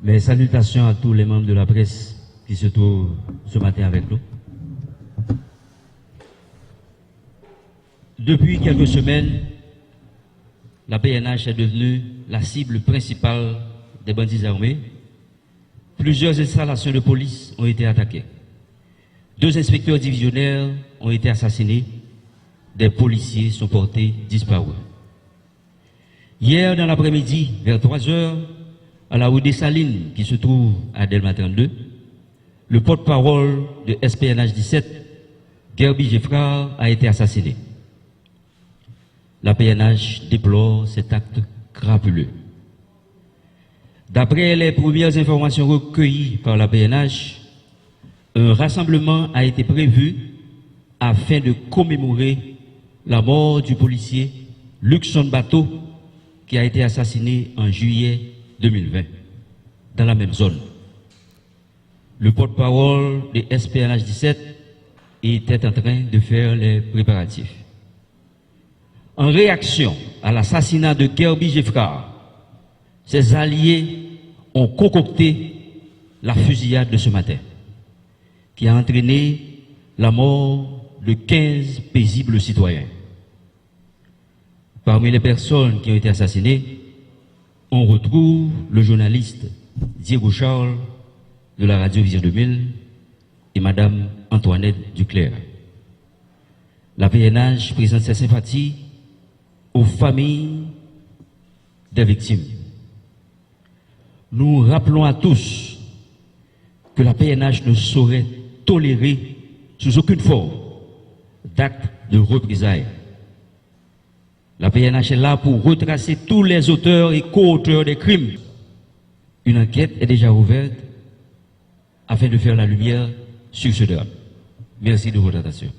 Mes salutations à tous les membres de la presse qui se trouvent ce matin avec nous. Depuis quelques semaines, la PNH est devenue la cible principale des bandits armés. Plusieurs installations de police ont été attaquées. 2 inspecteurs divisionnaires ont été assassinés. Des policiers sont portés disparus. Hier, dans l'après-midi, vers 3 heures, à la rue des Salines, qui se trouve à Delma 32, le porte-parole de SPNH 17, Gerby Geffrard, a été assassiné. La PNH déplore cet acte crapuleux. D'après les premières informations recueillies par la PNH, un rassemblement a été prévu afin de commémorer la mort du policier Luxon Bateau, qui a été assassiné en juillet 2020, dans la même zone. Le porte-parole de SPNH 17 était en train de faire les préparatifs. En réaction à l'assassinat de Gerby Geffrard, ses alliés ont concocté la fusillade de ce matin, qui a entraîné la mort de 15 paisibles citoyens. Parmi les personnes qui ont été assassinées, on retrouve le journaliste Diego Charles de la radio Vision 2000 et Madame Antoinette Duclerc. La PNH présente ses sympathies aux familles des victimes. Nous rappelons à tous que la PNH ne saurait tolérer sous aucune forme d'actes de représailles. La PNH est là pour retracer tous les auteurs et co-auteurs des crimes. Une enquête est déjà ouverte afin de faire la lumière sur ce drame. Merci de votre attention.